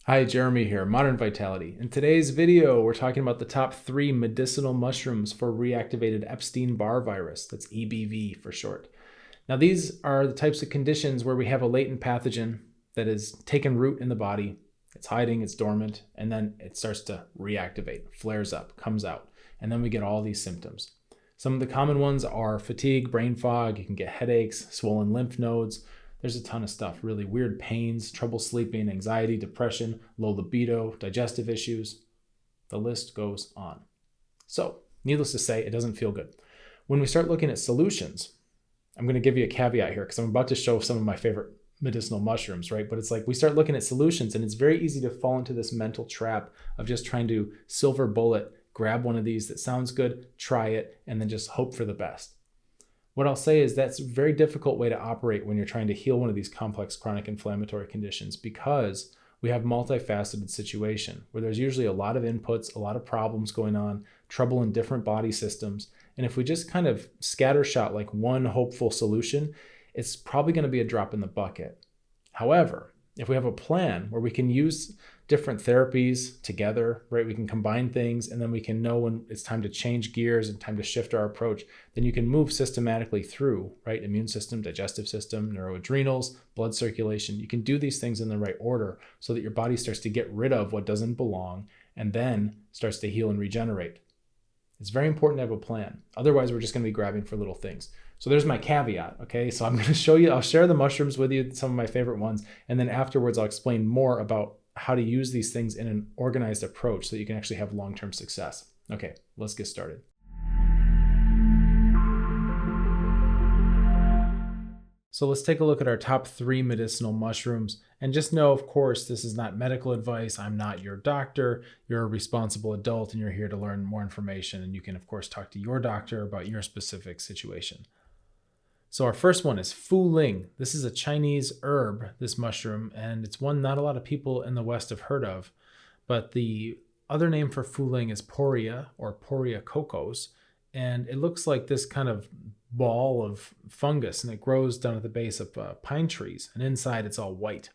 Hi, Jeremy here, Modern Vitality. In today's video, we're talking about the top 3 medicinal mushrooms for reactivated Epstein-Barr virus. That's EBV for short. Now, these are the types of conditions where we have a latent pathogen that has taken root in the body. It's hiding, it's dormant, and then it starts to reactivate, flares up, comes out, and then we get all these symptoms. Some of the common ones are fatigue, brain fog, you can get headaches, swollen lymph nodes. There's a ton of stuff, really weird pains, trouble sleeping, anxiety, depression, low libido, digestive issues. The list goes on. So, needless to say, it doesn't feel good. When we start looking at solutions, I'm going to give you a caveat here because I'm about to show some of my favorite medicinal mushrooms, right? But it's like we start looking at solutions and it's very easy to fall into this mental trap of just trying to silver bullet, grab one of these that sounds good, try it, and then just hope for the best. What I'll say is that's a very difficult way to operate when you're trying to heal one of these complex chronic inflammatory conditions because we have multifaceted situation where there's usually a lot of inputs, a lot of problems going on, trouble in different body systems. And if we just kind of scattershot like one hopeful solution, it's probably going to be a drop in the bucket. However, if we have a plan where we can use different therapies together, right? We can combine things and then we can know when it's time to change gears and time to shift our approach. Then you can move systematically through, right? Immune system, digestive system, neuroadrenals, blood circulation. You can do these things in the right order so that your body starts to get rid of what doesn't belong and then starts to heal and regenerate. It's very important to have a plan. Otherwise, we're just going to be grabbing for little things. So there's my caveat, okay? So I'm going to show you, I'll share the mushrooms with you, some of my favorite ones, and then afterwards I'll explain more about how to use these things in an organized approach so that you can actually have long-term success. Okay, let's get started. So let's take a look at our top 3 medicinal mushrooms. And just know, of course, this is not medical advice. I'm not your doctor. You're a responsible adult and you're here to learn more information. And you can, of course, talk to your doctor about your specific situation. So our first one is Fu Ling. This is a Chinese herb, this mushroom, and it's one not a lot of people in the West have heard of. But the other name for Fu Ling is Poria or Poria cocos. And it looks like this kind of ball of fungus, and it grows down at the base of pine trees, and inside it's all white.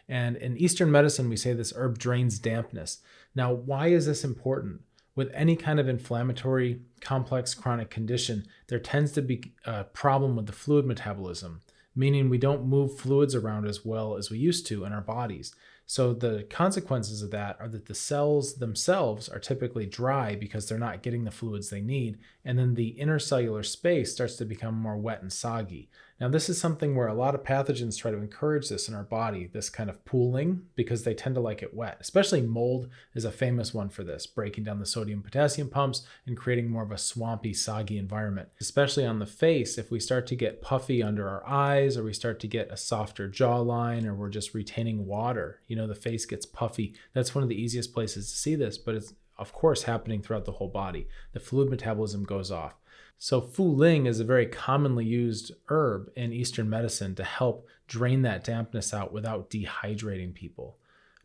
And in Eastern medicine, we say this herb drains dampness. Now, why is this important? With any kind of inflammatory, complex chronic condition, there tends to be a problem with the fluid metabolism, meaning we don't move fluids around as well as we used to in our bodies. So the consequences of that are that the cells themselves are typically dry because they're not getting the fluids they need, and then the intercellular space starts to become more wet and soggy. Now, this is something where a lot of pathogens try to encourage this in our body, this kind of pooling, because they tend to like it wet. Especially mold is a famous one for this, breaking down the sodium-potassium pumps and creating more of a swampy, soggy environment. Especially on the face, if we start to get puffy under our eyes, or we start to get a softer jawline, or we're just retaining water, the face gets puffy. That's one of the easiest places to see this, but it's of course happening throughout the whole body. The fluid metabolism goes off. So Fu Ling is a very commonly used herb in Eastern medicine to help drain that dampness out without dehydrating people.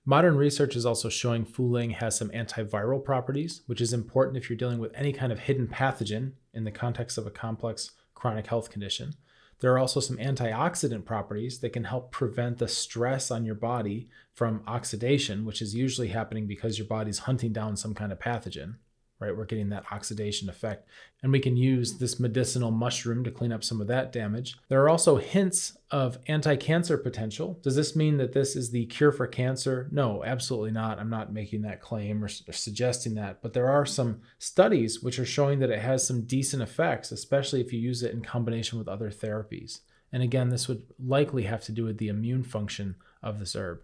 Modern research is also showing Fu Ling has some antiviral properties, which is important if you're dealing with any kind of hidden pathogen in the context of a complex chronic health condition. There are also some antioxidant properties that can help prevent the stress on your body from oxidation, which is usually happening because your body's hunting down some kind of pathogen, right? We're getting that oxidation effect. And we can use this medicinal mushroom to clean up some of that damage. There are also hints of anti-cancer potential. Does this mean that this is the cure for cancer? No, absolutely not. I'm not making that claim or suggesting that. But there are some studies which are showing that it has some decent effects, especially if you use it in combination with other therapies. And again, this would likely have to do with the immune function of this herb.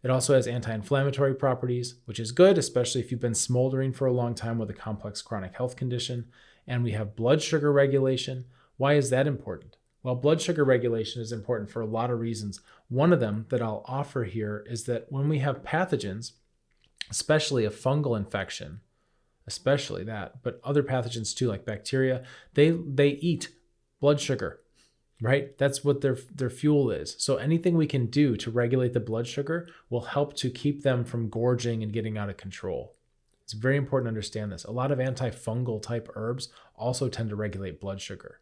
It also has anti-inflammatory properties, which is good, especially if you've been smoldering for a long time with a complex chronic health condition. And we have blood sugar regulation. Why is that important? Well, blood sugar regulation is important for a lot of reasons. One of them that I'll offer here is that when we have pathogens, especially a fungal infection, especially that, but other pathogens too, like bacteria, they eat blood sugar. Right? That's what their fuel is. So anything we can do to regulate the blood sugar will help to keep them from gorging and getting out of control. It's very important to understand this. A lot of antifungal type herbs also tend to regulate blood sugar.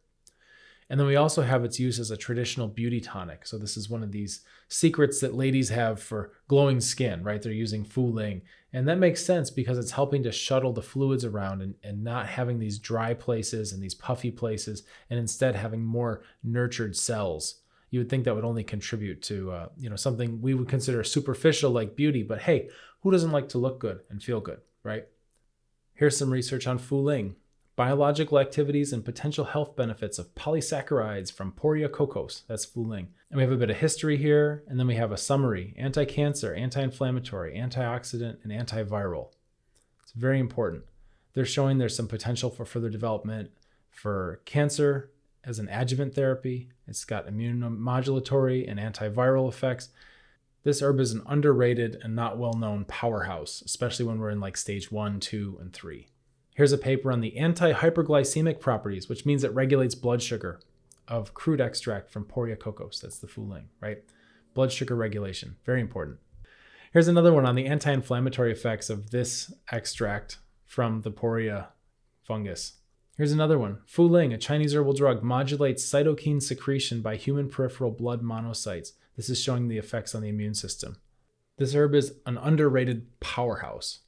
And then we also have its use as a traditional beauty tonic. So this is one of these secrets that ladies have for glowing skin, right? They're using Fu Ling. And that makes sense because it's helping to shuttle the fluids around and not having these dry places and these puffy places, and instead having more nurtured cells. You would think that would only contribute to something we would consider superficial like beauty, but hey, who doesn't like to look good and feel good, right? Here's some research on Fu Ling. Biological activities and potential health benefits of polysaccharides from Poria cocos. That's Fu Ling. And we have a bit of history here, and then we have a summary: anti-cancer, anti-inflammatory, antioxidant, and antiviral. It's very important. They're showing there's some potential for further development for cancer as an adjuvant therapy. It's got immunomodulatory and antiviral effects. This herb is an underrated and not well-known powerhouse, especially when we're in like stage 1, 2, and 3. Here's a paper on the anti-hyperglycemic properties, which means it regulates blood sugar, of crude extract from Poria cocos. That's the Fu Ling, right? Blood sugar regulation, very important. Here's another one on the anti-inflammatory effects of this extract from the Poria fungus. Here's another one. Fu Ling, a Chinese herbal drug, modulates cytokine secretion by human peripheral blood monocytes. This is showing the effects on the immune system. This herb is an underrated powerhouse.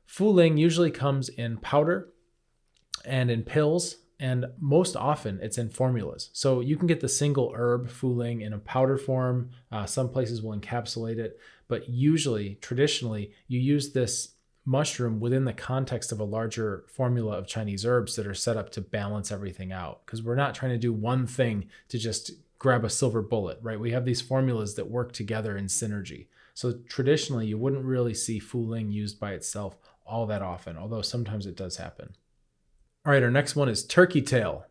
Fu Ling usually comes in powder and in pills, and most often it's in formulas. So you can get the single herb Fu Ling in a powder form. Some places will encapsulate it, but usually, traditionally, you use this mushroom within the context of a larger formula of Chinese herbs that are set up to balance everything out, because we're not trying to do one thing to just grab a silver bullet, right? We have these formulas that work together in synergy. So traditionally, you wouldn't really see Fu Ling used by itself all that often, although sometimes it does happen. All right, our next one is turkey tail.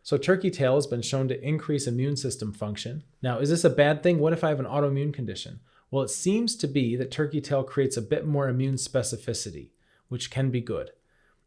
So turkey tail has been shown to increase immune system function. Now, is this a bad thing? What if I have an autoimmune condition? Well, it seems to be that turkey tail creates a bit more immune specificity, which can be good.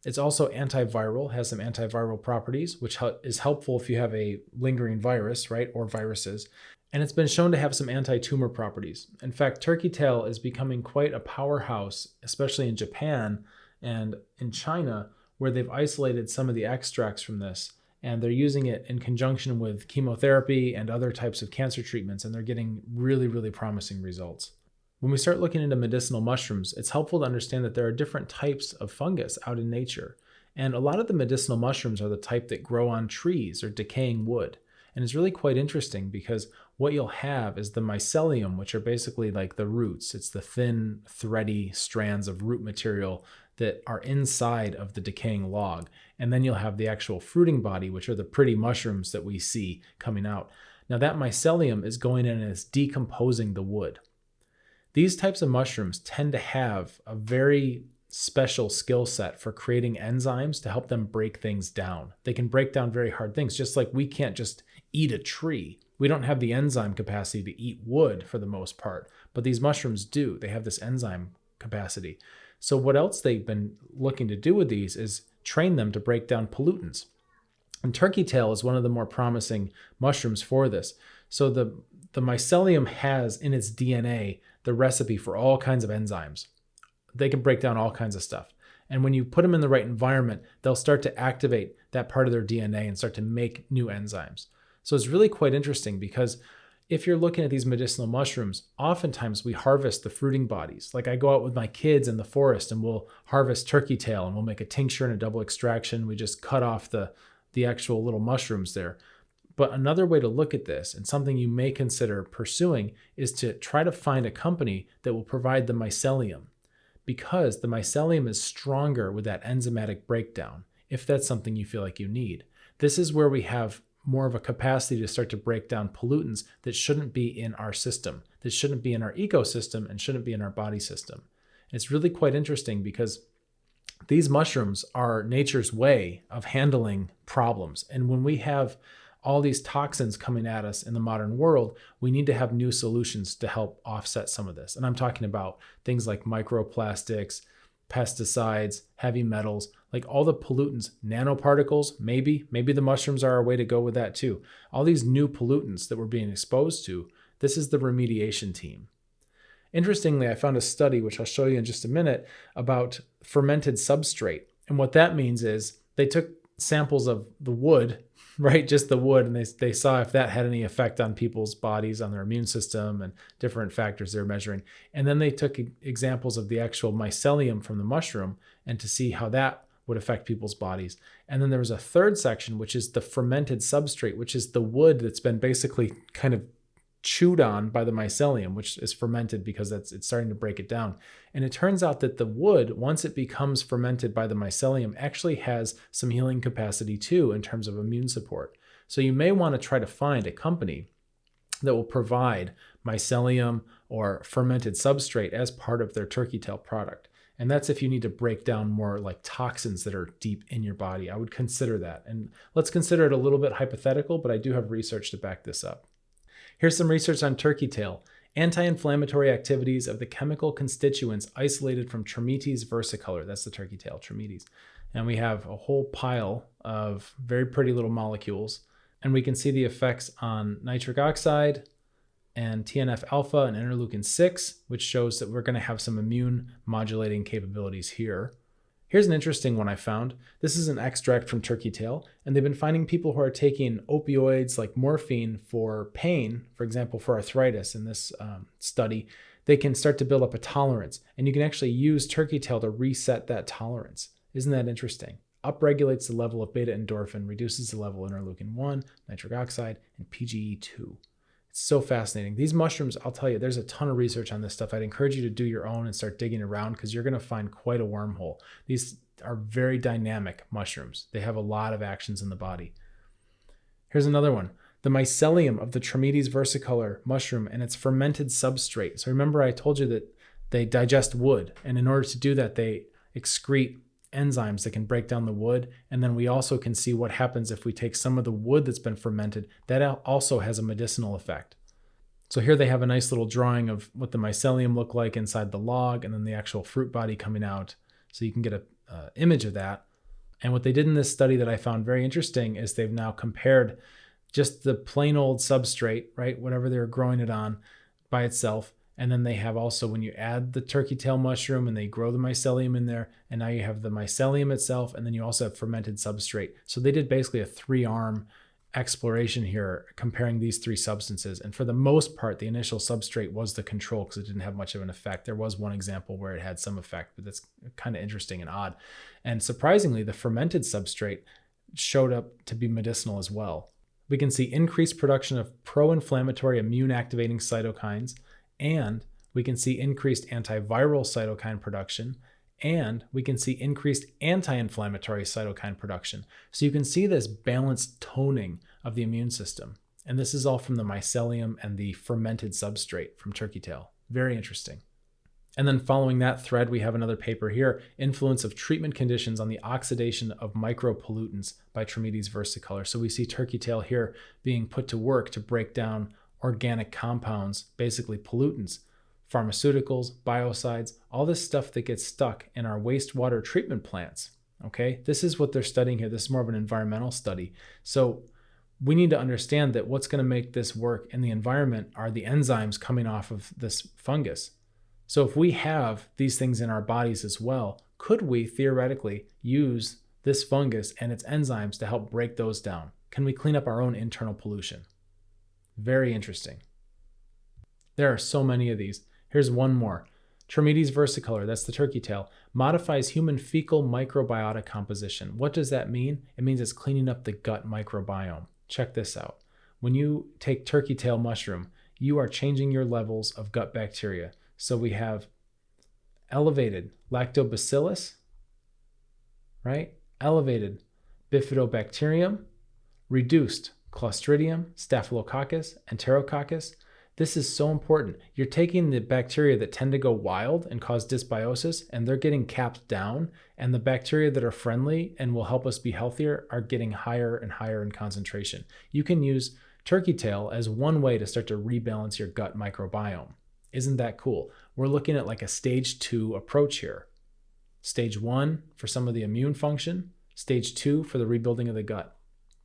It's also antiviral, has some antiviral properties, which is helpful if you have a lingering virus, right, or viruses. And it's been shown to have some anti-tumor properties. In fact, turkey tail is becoming quite a powerhouse, especially in Japan and in China, where they've isolated some of the extracts from this, and they're using it in conjunction with chemotherapy and other types of cancer treatments, and they're getting really, really promising results. When we start looking into medicinal mushrooms, it's helpful to understand that there are different types of fungus out in nature. And a lot of the medicinal mushrooms are the type that grow on trees or decaying wood. And it's really quite interesting because what you'll have is the mycelium, which are basically like the roots. It's the thin, thready strands of root material that are inside of the decaying log. And then you'll have the actual fruiting body, which are the pretty mushrooms that we see coming out. Now that mycelium is going in and it's decomposing the wood. These types of mushrooms tend to have a very special skill set for creating enzymes to help them break things down. They can break down very hard things, just like we can't just eat a tree. We don't have the enzyme capacity to eat wood for the most part, but these mushrooms do. They have this enzyme capacity. So what else they've been looking to do with these is train them to break down pollutants. And turkey tail is one of the more promising mushrooms for this. So the mycelium has in its DNA the recipe for all kinds of enzymes. They can break down all kinds of stuff. And when you put them in the right environment, they'll start to activate that part of their DNA and start to make new enzymes. So it's really quite interesting because if you're looking at these medicinal mushrooms, oftentimes we harvest the fruiting bodies. Like I go out with my kids in the forest and we'll harvest turkey tail and we'll make a tincture and a double extraction. We just cut off the actual little mushrooms there. But another way to look at this, and something you may consider pursuing, is to try to find a company that will provide the mycelium, because the mycelium is stronger with that enzymatic breakdown, if that's something you feel like you need. This is where we have more of a capacity to start to break down pollutants that shouldn't be in our system, that shouldn't be in our ecosystem, and shouldn't be in our body system. And it's really quite interesting because these mushrooms are nature's way of handling problems. And when we have all these toxins coming at us in the modern world, we need to have new solutions to help offset some of this. And I'm talking about things like microplastics, pesticides, heavy metals, like all the pollutants, nanoparticles, maybe the mushrooms are a way to go with that too. All these new pollutants that we're being exposed to, this is the remediation team. Interestingly, I found a study, which I'll show you in just a minute, about fermented substrate. And what that means is they took samples of the wood right? Just the wood. And they saw if that had any effect on people's bodies, on their immune system, and different factors they're measuring. And then they took examples of the actual mycelium from the mushroom and to see how that would affect people's bodies. And then there was a third section, which is the fermented substrate, which is the wood that's been basically kind of chewed on by the mycelium, which is fermented because it's starting to break it down. And it turns out that the wood, once it becomes fermented by the mycelium, actually has some healing capacity too in terms of immune support. So you may want to try to find a company that will provide mycelium or fermented substrate as part of their turkey tail product. And that's if you need to break down more like toxins that are deep in your body. I would consider that. And let's consider it a little bit hypothetical, but I do have research to back this up. Here's some research on turkey tail. Anti-inflammatory activities of the chemical constituents isolated from Trametes versicolor. That's the turkey tail, Trametes. And we have a whole pile of very pretty little molecules. And we can see the effects on nitric oxide and TNF alpha and interleukin 6, which shows that we're going to have some immune modulating capabilities here. Here's an interesting one I found. This is an extract from turkey tail, and they've been finding people who are taking opioids like morphine for pain, for example, for arthritis in this study, they can start to build up a tolerance, and you can actually use turkey tail to reset that tolerance. Isn't that interesting? Upregulates the level of beta endorphin, reduces the level of interleukin 1, nitric oxide, and PGE2. It's so fascinating. These mushrooms, I'll tell you, there's a ton of research on this stuff. I'd encourage you to do your own and start digging around because you're going to find quite a wormhole. These are very dynamic mushrooms. They have a lot of actions in the body. Here's another one. The mycelium of the Trametes versicolor mushroom and its fermented substrate. So remember I told you that they digest wood, and in order to do that, they excrete enzymes that can break down the wood. And then we also can see what happens if we take some of the wood that's been fermented. That also has a medicinal effect. So here they have a nice little drawing of what the mycelium look like inside the log and then the actual fruit body coming out. So you can get an image of that. And what they did in this study that I found very interesting is they've now compared just the plain old substrate, right? Whatever they're growing it on by itself. And then they have also, when you add the turkey tail mushroom and they grow the mycelium in there, and now you have the mycelium itself, and then you also have fermented substrate. So they did basically a 3-arm exploration here comparing these 3 substances. And for the most part, the initial substrate was the control because it didn't have much of an effect. There was one example where it had some effect, but that's kind of interesting and odd. And surprisingly, the fermented substrate showed up to be medicinal as well. We can see increased production of pro-inflammatory immune activating cytokines, and we can see increased antiviral cytokine production, and we can see increased anti-inflammatory cytokine production. So you can see this balanced toning of the immune system. And this is all from the mycelium and the fermented substrate from turkey tail. Very interesting. And then following that thread, we have another paper here, Influence of Treatment Conditions on the Oxidation of Micropollutants by Trametes versicolor. So we see turkey tail here being put to work to break down organic compounds, basically pollutants, pharmaceuticals, biocides, all this stuff that gets stuck in our wastewater treatment plants. Okay, this is what they're studying here. This is more of an environmental study. So we need to understand that what's going to make this work in the environment are the enzymes coming off of this fungus. So if we have these things in our bodies as well, could we theoretically use this fungus and its enzymes to help break those down? Can we clean up our own internal pollution? Very interesting. There are so many of these. Here's one more. Trametes versicolor, that's the turkey tail, modifies human fecal microbiota composition. What does that mean? It means it's cleaning up the gut microbiome. Check this out. When you take turkey tail mushroom, you are changing your levels of gut bacteria. So we have elevated lactobacillus, right? Elevated bifidobacterium, reduced Clostridium, Staphylococcus, Enterococcus. This is so important. You're taking the bacteria that tend to go wild and cause dysbiosis, and they're getting capped down, and the bacteria that are friendly and will help us be healthier are getting higher and higher in concentration. You can use turkey tail as one way to start to rebalance your gut microbiome. Isn't that cool? We're looking at like a stage 2 approach here. Stage 1 for some of the immune function, stage 2 for the rebuilding of the gut.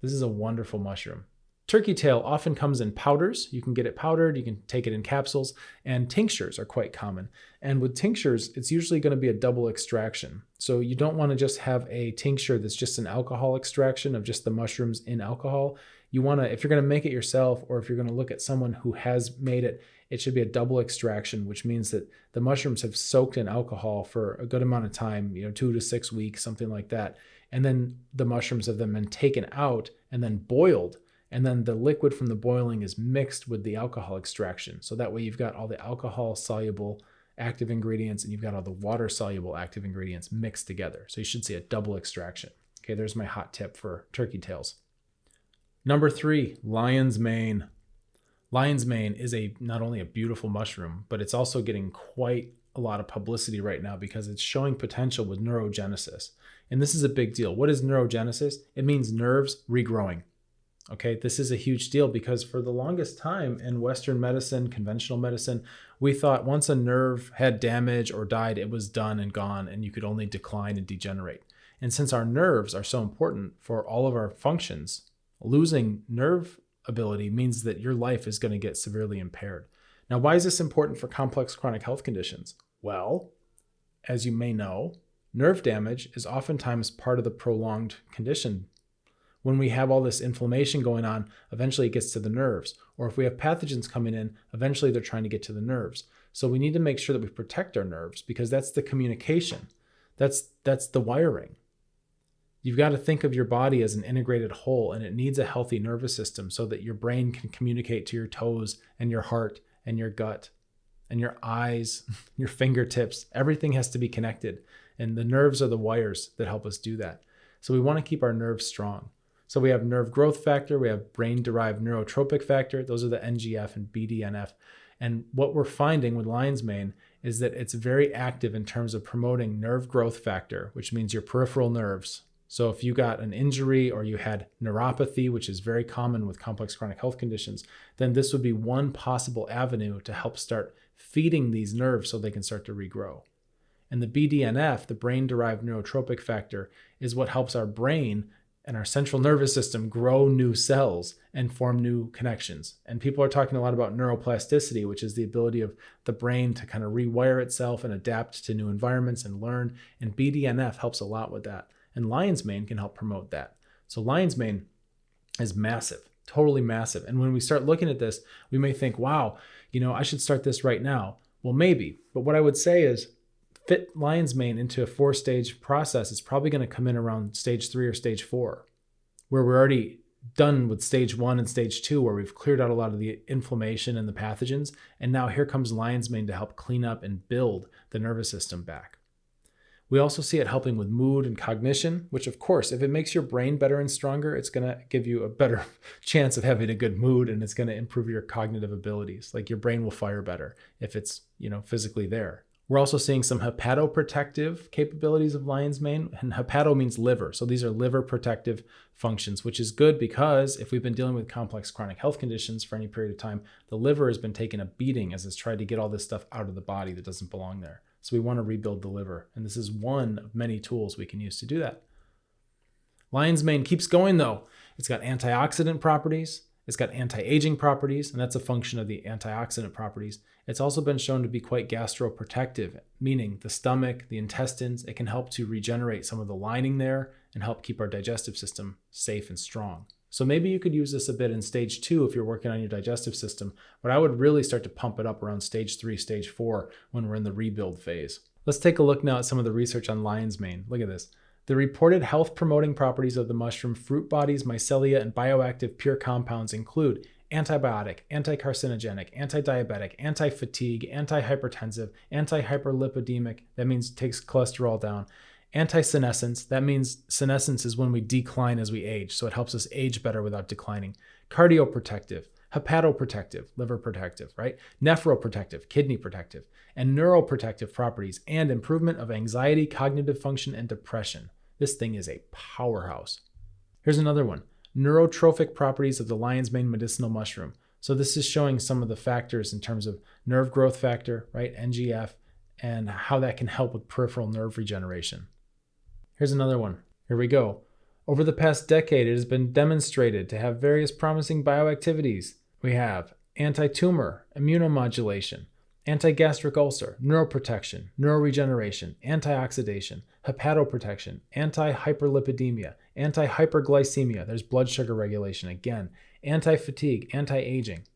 This is a wonderful mushroom. Turkey tail often comes in powders. You can get it powdered, you can take it in capsules, and tinctures are quite common. And with tinctures, it's usually going to be a double extraction. So you don't want to just have a tincture that's just an alcohol extraction of just the mushrooms in alcohol. You want to, if you're going to make it yourself, or if you're going to look at someone who has made it, it should be a double extraction, which means that the mushrooms have soaked in alcohol for a good amount of time, 2 to 6 weeks, something like that. And then the mushrooms have then been taken out and then boiled. And then the liquid from the boiling is mixed with the alcohol extraction. So that way you've got all the alcohol soluble active ingredients and you've got all the water soluble active ingredients mixed together. So you should see a double extraction. Okay, there's my hot tip for turkey tails. Number 3, lion's mane. Lion's mane is not only a beautiful mushroom, but it's also getting quite a lot of publicity right now because it's showing potential with neurogenesis. And this is a big deal. What is neurogenesis? It means nerves regrowing. Okay, this is a huge deal because for the longest time in Western medicine, conventional medicine, we thought once a nerve had damage or died, it was done and gone and you could only decline and degenerate. And since our nerves are so important for all of our functions, losing nerve ability means that your life is going to get severely impaired. Now, why is this important for complex chronic health conditions? Well, as you may know, nerve damage is oftentimes part of the prolonged condition. When we have all this inflammation going on, eventually it gets to the nerves. Or if we have pathogens coming in, eventually they're trying to get to the nerves. So we need to make sure that we protect our nerves because that's the communication. That's the wiring. You've got to think of your body as an integrated whole, and it needs a healthy nervous system so that your brain can communicate to your toes and your heart and your gut and your eyes, your fingertips. Everything has to be connected. And the nerves are the wires that help us do that. So we want to keep our nerves strong. So we have nerve growth factor, we have brain-derived neurotropic factor. Those are the NGF and BDNF. And what we're finding with lion's mane is that it's very active in terms of promoting nerve growth factor, which means your peripheral nerves. So if you got an injury or you had neuropathy, which is very common with complex chronic health conditions, then this would be one possible avenue to help start feeding these nerves so they can start to regrow. And the BDNF, the brain-derived neurotropic factor, is what helps our brain and our central nervous system grow new cells and form new connections. And people are talking a lot about neuroplasticity, which is the ability of the brain to kind of rewire itself and adapt to new environments and learn. And BDNF helps a lot with that. And lion's mane can help promote that. So lion's mane is massive, totally massive. And when we start looking at this, we may think, wow, I should start this right now. Well, maybe. But what I would say is, fit lion's mane into a 4-stage process is probably going to come in around stage 3 or stage 4, where we're already done with stage 1 and stage 2, where we've cleared out a lot of the inflammation and the pathogens. And now here comes lion's mane to help clean up and build the nervous system back. We also see it helping with mood and cognition, which of course, if it makes your brain better and stronger, it's going to give you a better chance of having a good mood and it's going to improve your cognitive abilities. Like your brain will fire better if it's, physically there. We're also seeing some hepatoprotective capabilities of lion's mane, and hepato means liver. So these are liver protective functions, which is good because if we've been dealing with complex chronic health conditions for any period of time, the liver has been taking a beating as it's tried to get all this stuff out of the body that doesn't belong there. So we want to rebuild the liver. And this is one of many tools we can use to do that. Lion's mane keeps going though. It's got antioxidant properties. It's got anti-aging properties, and that's a function of the antioxidant properties. It's also been shown to be quite gastroprotective, meaning the stomach, the intestines. It can help to regenerate some of the lining there and help keep our digestive system safe and strong. So maybe you could use this a bit in stage 2 if you're working on your digestive system, but I would really start to pump it up around stage 3, stage 4 when we're in the rebuild phase. Let's take a look now at some of the research on lion's mane. Look at this. The reported health-promoting properties of the mushroom fruit bodies, mycelia, and bioactive pure compounds include antibiotic, anti-carcinogenic, anti-diabetic, anti-fatigue, anti-hypertensive, anti-hyperlipidemic, that means takes cholesterol down, anti-senescence, that means senescence is when we decline as we age, so it helps us age better without declining, cardioprotective, hepatoprotective, liver protective, right? Nephroprotective, kidney protective, and neuroprotective properties, and improvement of anxiety, cognitive function, and depression. This thing is a powerhouse. Here's another one. Neurotrophic properties of the lion's mane medicinal mushroom. So this is showing some of the factors in terms of nerve growth factor, right? NGF, and how that can help with peripheral nerve regeneration. Here's another one. Here we go. Over the past decade, it has been demonstrated to have various promising bioactivities. We have anti-tumor, immunomodulation, anti-gastric ulcer, neuroprotection, neuroregeneration, antioxidation, hepatoprotection, anti-hyperlipidemia, anti-hyperglycemia, there's blood sugar regulation again, anti-fatigue, anti-aging.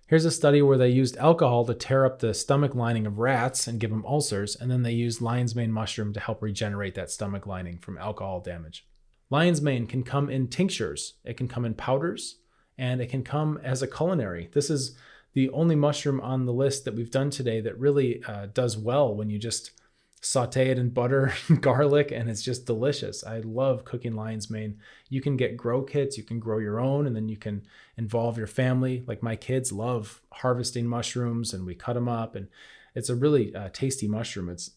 Here's a study where they used alcohol to tear up the stomach lining of rats and give them ulcers, and then they used lion's mane mushroom to help regenerate that stomach lining from alcohol damage. Lion's mane can come in tinctures, it can come in powders, and it can come as a culinary. This is the only mushroom on the list that we've done today that really does well when you just saute it in butter and garlic, and it's just delicious. I love cooking lion's mane. You can get grow kits, you can grow your own, and then you can involve your family. Like my kids love harvesting mushrooms, and we cut them up, and it's a really tasty mushroom. It's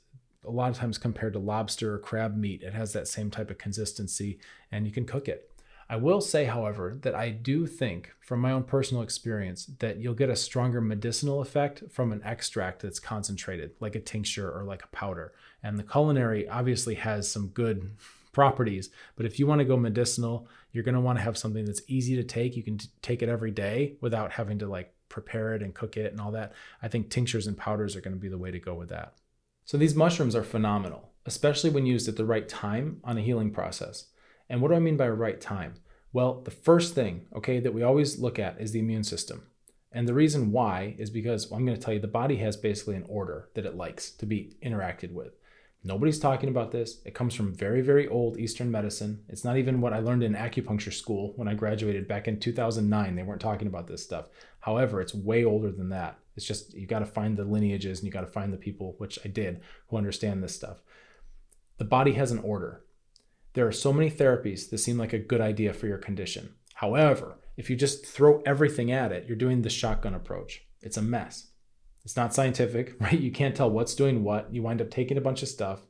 a lot of times compared to lobster or crab meat. It has that same type of consistency, and you can cook it. I will say, however, that I do think from my own personal experience that you'll get a stronger medicinal effect from an extract that's concentrated, like a tincture or like a powder. And the culinary obviously has some good properties, but if you want to go medicinal, you're going to want to have something that's easy to take. You can take it every day without having to like prepare it and cook it and all that. I think tinctures and powders are going to be the way to go with that. So these mushrooms are phenomenal, especially when used at the right time on a healing process. And what do I mean by right time? Well, the first thing, okay, that we always look at is the immune system. And the reason why is because, well, I'm going to tell you, the body has basically an order that it likes to be interacted with. Nobody's talking about this. It comes from very, very old Eastern medicine. It's not even what I learned in acupuncture school when I graduated back in 2009. They weren't talking about this stuff. However, it's way older than that. It's just, you got to find the lineages and you got to find the people, which I did, who understand this stuff. The body has an order. There are so many therapies that seem like a good idea for your condition. However, if you just throw everything at it, you're doing the shotgun approach. It's a mess. It's not scientific, right? You can't tell what's doing what. You wind up taking a bunch of stuff.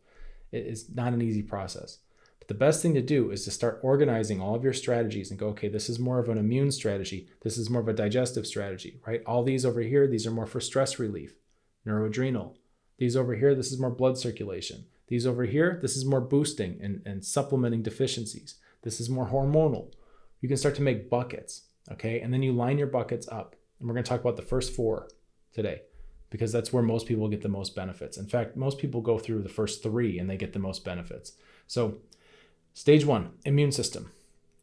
It's not an easy process. But the best thing to do is to start organizing all of your strategies and go, okay, this is more of an immune strategy. This is more of a digestive strategy, right? All these over here, these are more for stress relief, neuroadrenal. These over here, this is more blood circulation. These over here, this is more boosting and supplementing deficiencies. This is more hormonal. You can start to make buckets, okay? And then you line your buckets up. And we're going to talk about the first 4 today because that's where most people get the most benefits. In fact, most people go through the first 3 and they get the most benefits. So stage 1, immune system.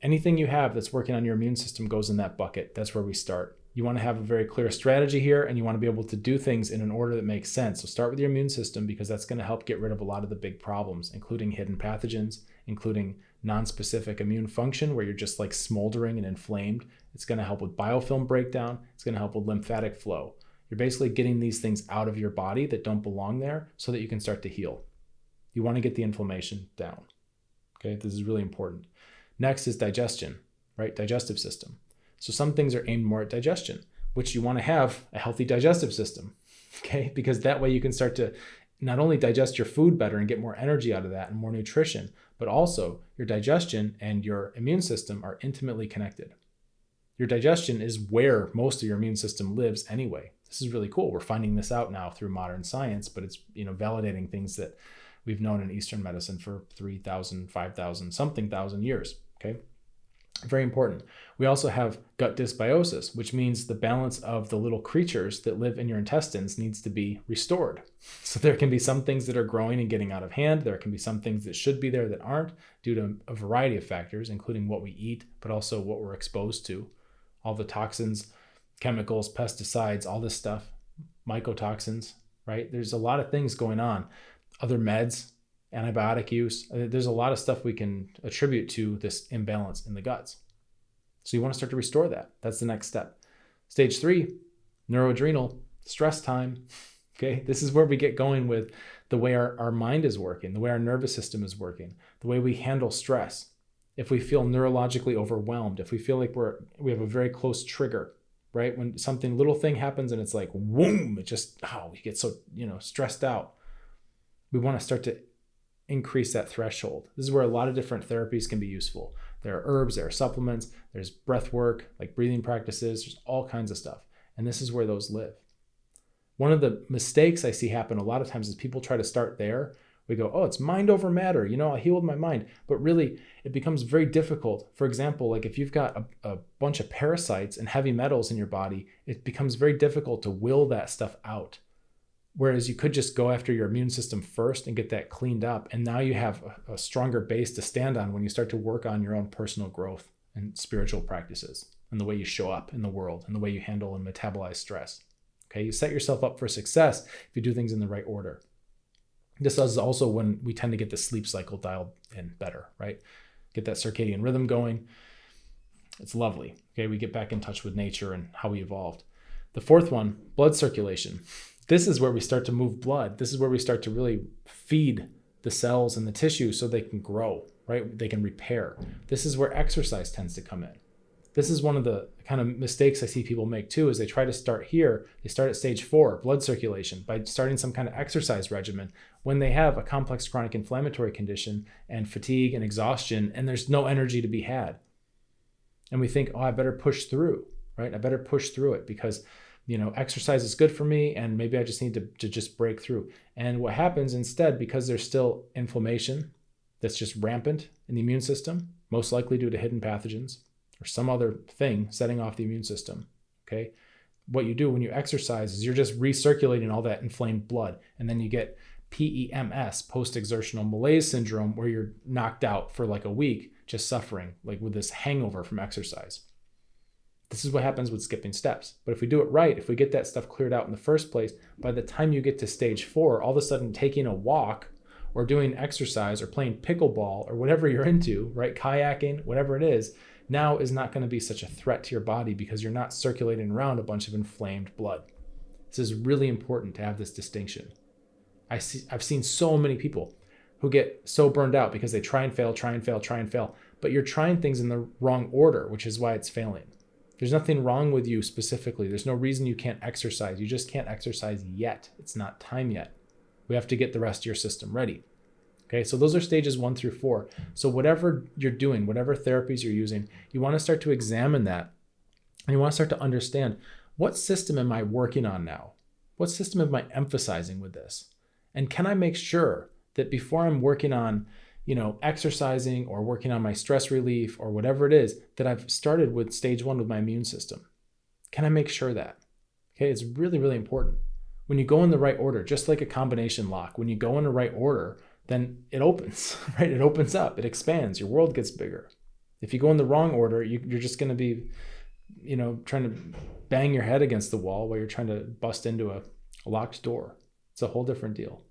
Anything you have that's working on your immune system goes in that bucket. That's where we start. You want to have a very clear strategy here, and you want to be able to do things in an order that makes sense. So start with your immune system because that's going to help get rid of a lot of the big problems, including hidden pathogens, including non-specific immune function where you're just like smoldering and inflamed. It's going to help with biofilm breakdown. It's going to help with lymphatic flow. You're basically getting these things out of your body that don't belong there so that you can start to heal. You want to get the inflammation down. Okay, this is really important. Next is digestion, right? Digestive system. So some things are aimed more at digestion, which you want to have a healthy digestive system, okay? Because that way you can start to not only digest your food better and get more energy out of that and more nutrition, but also your digestion and your immune system are intimately connected. Your digestion is where most of your immune system lives anyway. This is really cool. We're finding this out now through modern science, but it's, validating things that we've known in Eastern medicine for 3,000, 5,000, something thousand years, okay? Very important. We also have gut dysbiosis, which means the balance of the little creatures that live in your intestines needs to be restored. So there can be some things that are growing and getting out of hand. There can be some things that should be there that aren't due to a variety of factors, including what we eat, but also what we're exposed to. All the toxins, chemicals, pesticides, all this stuff, mycotoxins, right? There's a lot of things going on. Other meds, antibiotic use. There's a lot of stuff we can attribute to this imbalance in the guts. So you want to start to restore that. That's the next step. Stage 3, neuroadrenal, stress time. Okay, this is where we get going with the way our mind is working, the way our nervous system is working, the way we handle stress. If we feel neurologically overwhelmed, if we feel like we have a very close trigger, right? When something, little thing happens and it's like, whoom, it just, we get so, stressed out. We want to start to increase that threshold. This is where a lot of different therapies can be useful. There are herbs, there are supplements, there's breath work, like breathing practices, there's all kinds of stuff. And this is where those live. One of the mistakes I see happen a lot of times is people try to start there We go, oh, it's mind over matter. I healed my mind. But really, it becomes very difficult. For example, like if you've got a bunch of parasites and heavy metals in your body, it becomes very difficult to will that stuff out. Whereas you could just go after your immune system first and get that cleaned up. And now you have a stronger base to stand on when you start to work on your own personal growth and spiritual practices and the way you show up in the world and the way you handle and metabolize stress. Okay, you set yourself up for success if you do things in the right order. This is also when we tend to get the sleep cycle dialed in better, right? Get that circadian rhythm going. It's lovely. Okay, we get back in touch with nature and how we evolved. The fourth one, blood circulation. This is where we start to move blood. This is where we start to really feed the cells and the tissue so they can grow, right? They can repair. This is where exercise tends to come in. This is one of the kind of mistakes I see people make too, is they try to start here. They start at stage 4, blood circulation, by starting some kind of exercise regimen when they have a complex chronic inflammatory condition and fatigue and exhaustion, and there's no energy to be had. And we think, oh, I better push through, right? I better push through it because, exercise is good for me and maybe I just need to just break through. And what happens instead, because there's still inflammation that's just rampant in the immune system, most likely due to hidden pathogens, or some other thing setting off the immune system, okay? What you do when you exercise is you're just recirculating all that inflamed blood. And then you get PEMS, post-exertional malaise syndrome, where you're knocked out for like a week, just suffering, like with this hangover from exercise. This is what happens with skipping steps. But if we do it right, if we get that stuff cleared out in the first place, by the time you get to stage 4, all of a sudden taking a walk or doing exercise or playing pickleball or whatever you're into, right? Kayaking, whatever it is, now is not going to be such a threat to your body because you're not circulating around a bunch of inflamed blood. This is really important to have this distinction. I've seen so many people who get so burned out because they try and fail, but you're trying things in the wrong order, which is why it's failing. There's nothing wrong with you specifically. There's no reason you can't exercise. You just can't exercise yet. It's not time yet. We have to get the rest of your system ready. Okay, so those are stages 1 through 4. So whatever you're doing, whatever therapies you're using, you want to start to examine that. And you want to start to understand, what system am I working on now? What system am I emphasizing with this? And can I make sure that before I'm working on, exercising or working on my stress relief or whatever it is, that I've started with stage 1 with my immune system? Can I make sure that? Okay, it's really, really important. When you go in the right order, just like a combination lock, when you go in the right order, then it opens, right? It opens up, it expands, your world gets bigger. If you go in the wrong order, you're just going to be, trying to bang your head against the wall while you're trying to bust into a locked door. It's a whole different deal.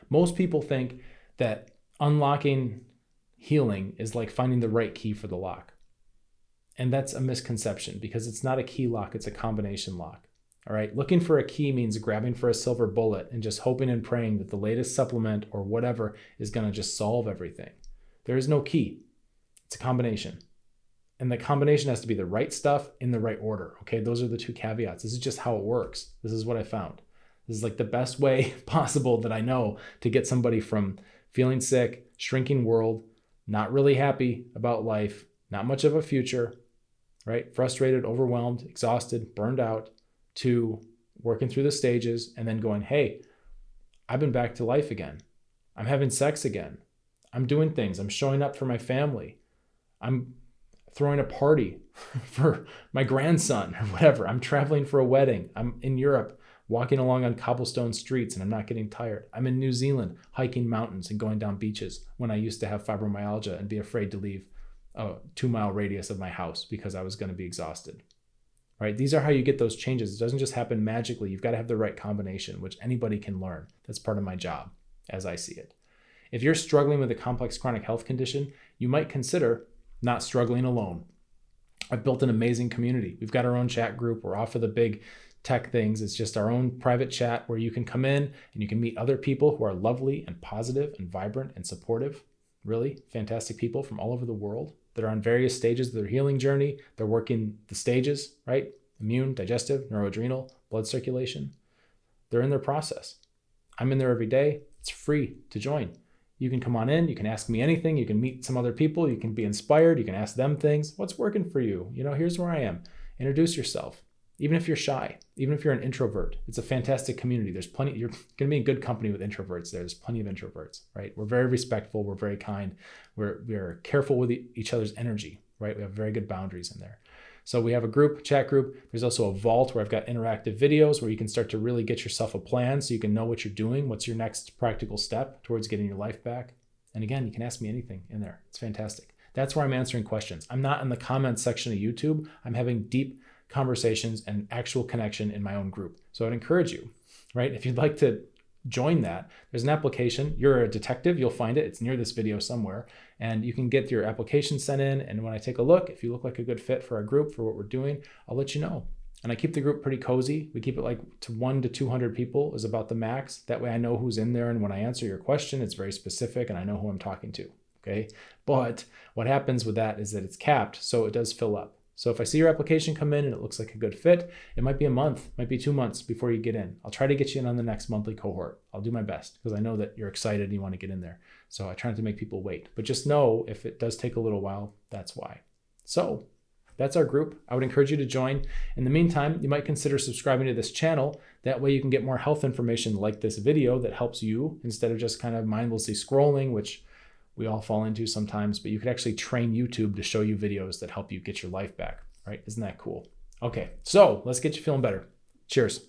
Most people think that unlocking healing is like finding the right key for the lock. And that's a misconception because it's not a key lock, it's a combination lock. All right, looking for a key means grabbing for a silver bullet and just hoping and praying that the latest supplement or whatever is going to just solve everything. There is no key. It's a combination. And the combination has to be the right stuff in the right order. Okay, those are the 2 caveats. This is just how it works. This is what I found. This is like the best way possible that I know to get somebody from feeling sick, shrinking world, not really happy about life, not much of a future, right? Frustrated, overwhelmed, exhausted, burned out, to working through the stages and then going, hey, I've been back to life again. I'm having sex again. I'm doing things. I'm showing up for my family. I'm throwing a party for my grandson or whatever. I'm traveling for a wedding. I'm in Europe walking along on cobblestone streets and I'm not getting tired. I'm in New Zealand hiking mountains and going down beaches when I used to have fibromyalgia and be afraid to leave a 2-mile radius of my house because I was going to be exhausted. Right? These are how you get those changes. It doesn't just happen magically. You've got to have the right combination, which anybody can learn. That's part of my job, as I see it. If you're struggling with a complex chronic health condition, you might consider not struggling alone. I've built an amazing community. We've got our own chat group. We're off of the big tech things. It's just our own private chat where you can come in and you can meet other people who are lovely and positive and vibrant and supportive. Really fantastic people from all over the world that are on various stages of their healing journey. They're working the stages, right? Immune, digestive, neuroadrenal, blood circulation. They're in their process. I'm in there every day. It's free to join. You can come on in. You can ask me anything. You can meet some other people. You can be inspired. You can ask them things. What's working for you? Here's where I am. Introduce yourself. Even if you're shy, even if you're an introvert, it's a fantastic community. There's plenty, you're going to be in good company with introverts there. There's plenty of introverts, right? We're very respectful. We're very kind. We're careful with each other's energy, right? We have very good boundaries in there. So we have a group, chat group. There's also a vault where I've got interactive videos where you can start to really get yourself a plan so you can know what you're doing. What's your next practical step towards getting your life back? And again, you can ask me anything in there. It's fantastic. That's where I'm answering questions. I'm not in the comments section of YouTube. I'm having deep conversations and actual connection in my own group. So I'd encourage you, right? If you'd like to join that, there's an application. You're a detective, you'll find it. It's near this video somewhere. And you can get your application sent in. And when I take a look, if you look like a good fit for our group, for what we're doing, I'll let you know. And I keep the group pretty cozy. We keep it like to 1 to 200 people is about the max. That way I know who's in there. And when I answer your question, it's very specific and I know who I'm talking to. Okay. But what happens with that is that it's capped. So it does fill up. So if I see your application come in and it looks like a good fit, it might be a month, might be 2 months before you get in. I'll try to get you in on the next monthly cohort. I'll do my best because I know that you're excited and you want to get in there. So I try not to make people wait, but just know if it does take a little while, that's why. So that's our group. I would encourage you to join. In the meantime, you might consider subscribing to this channel. That way you can get more health information like this video that helps you instead of just kind of mindlessly scrolling, which we all fall into sometimes, but you could actually train YouTube to show you videos that help you get your life back, right? Isn't that cool? Okay, so let's get you feeling better. Cheers.